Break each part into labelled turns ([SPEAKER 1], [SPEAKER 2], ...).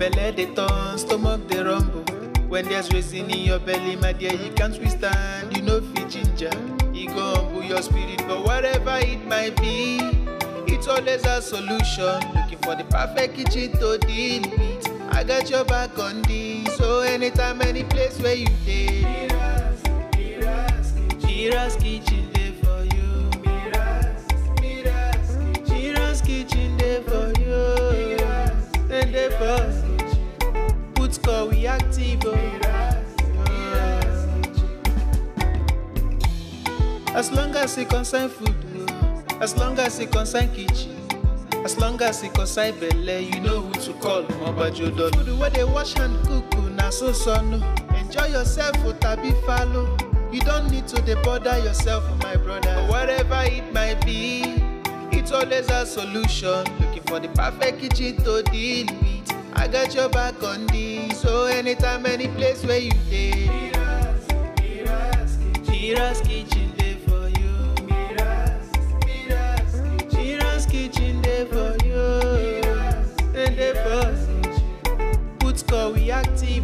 [SPEAKER 1] Belle they turn, stomach they rumble. When there's reason in your belly, my dear, you can't withstand. You know fit ginger. You go humble your spirit, but whatever it might be, it's always a solution. Looking for the perfect kitchen to deal with. I got your back on this. So anytime, any place where you stay, MIRA'S kitchen there for you. MIRA'S kitchen there for you. And they for put score we active. As long as it concern food, as long as it concern kitchen, as long as it concern belle, you know who to call. Mobajodo food where they wash and cook, na so son. Enjoy yourself, tabi follow. You don't need to bother yourself, my brother. But whatever it might be, it's always a solution. Looking for the perfect kitchen to deal with. I got your back on this. So anytime, any place where you stay, MIRA'S kitchen there for you. MIRA'S kitchen there for you. And they for put score we active.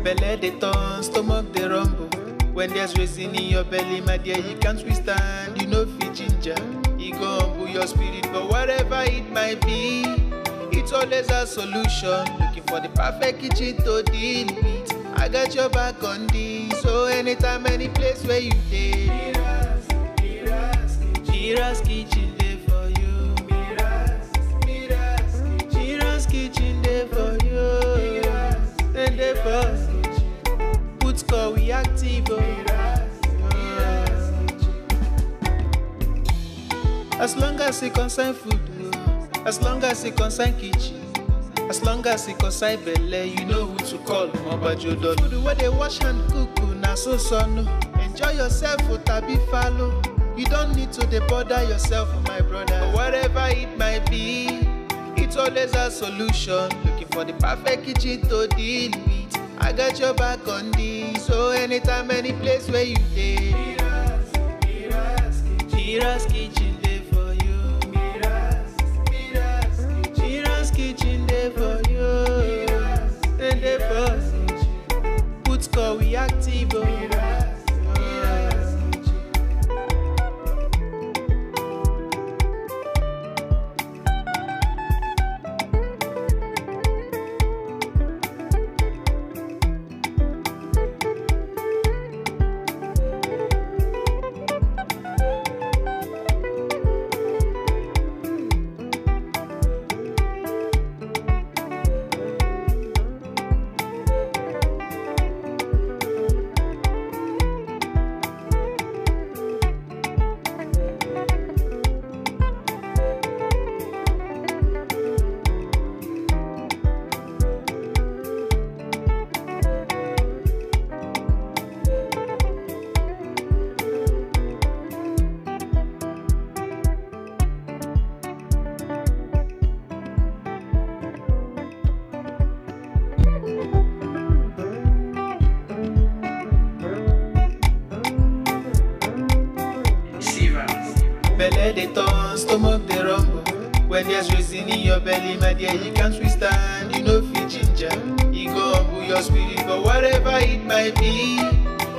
[SPEAKER 1] Belle they turn, stomach they rumble. When there's reason in your belly, my dear, you can't withstand. You know fit ginger. You go humble your spirit, but whatever it might be, it's always a solution. Looking for the perfect kitchen to deal with. I got your back on this. So anytime, any place where you stay, MIRA'S kitchen there for you. MIRA'S kitchen there for you. And they for put score we active. As long as it concern food, as long as it concern kitchen, as long as it concern belle, you know who to call. Mobajodo food where they wash and cook, na so son. Enjoy yourself, tabi follow. You don't need to bother yourself, my brother. But whatever it might be, it's always a solution. Looking for the perfect kitchen to deal with. I got your back on this. So anytime, any place where you stay, MIRA'S kitchen there for you. MIRA'S kitchen there for you. And they for put score we active. Belle they turn, stomach they rumble. When there's reason in your belly, my dear, you can't withstand. You know fit ginger. You go humble your spirit, but whatever it might be,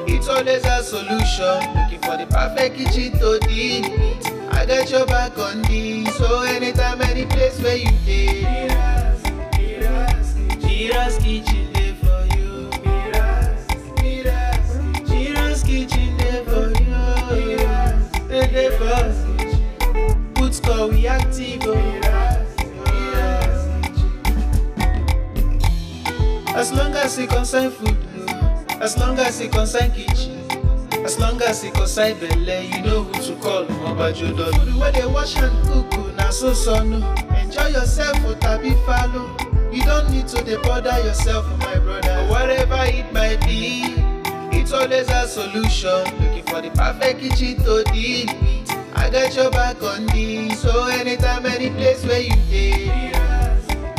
[SPEAKER 1] it's always a solution. Looking for the perfect kitchen to deal with. I got your back on this. So anytime, any place where you dey, Mira's kitchen there for you. Mira's kitchen there for you. They for put score we active. As long as it concern food, as long as it concern kitchen, as long as it concern belle, you know who to call. Mobajodo. Food where they wash and cook, na so no. Enjoy yourself, tabi follow. You don't need to bother yourself, my brother. Whatever it might be, it's always a solution. Looking for the perfect kitchen to deal with. I got your back on this. So anytime, any place where you dey,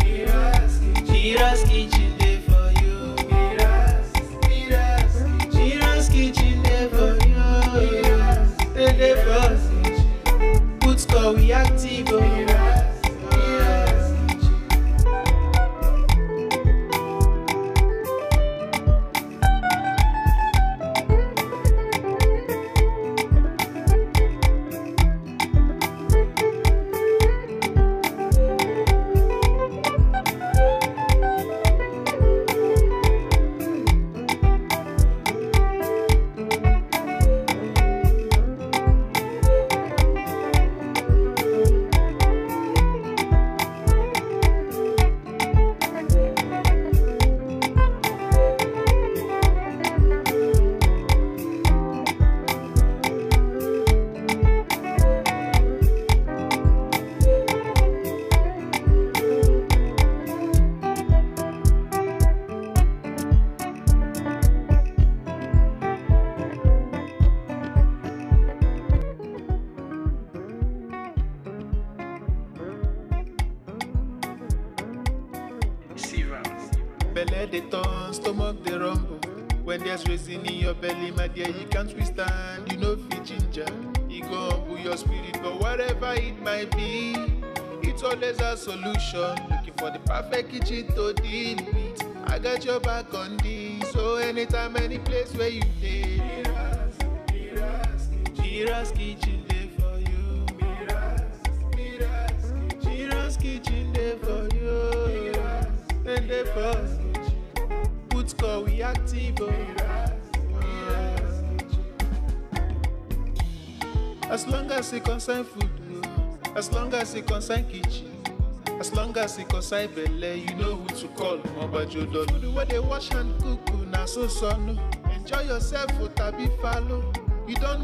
[SPEAKER 1] Mira's kitchen there for you. Mira's kitchen there for you. They for put score we active. Belle they turn, stomach they rumble. When there's reason in your belly, my dear, you can't withstand. You know fit ginger, you go humble your spirit. But whatever it might be, it's always a solution. Looking for the perfect kitchen to deal with. I got your back on this. So anytime, any place where you dey, Mira's kitchen there for you. Mira's kitchen there for you. And they for put score we active. As long as it concern food, as long as it concern kitchen, as long as it concern belle, you know who to call. Mobajodo. Food where they wash and cook, na so no. Enjoy yourself, tabi follow. You don't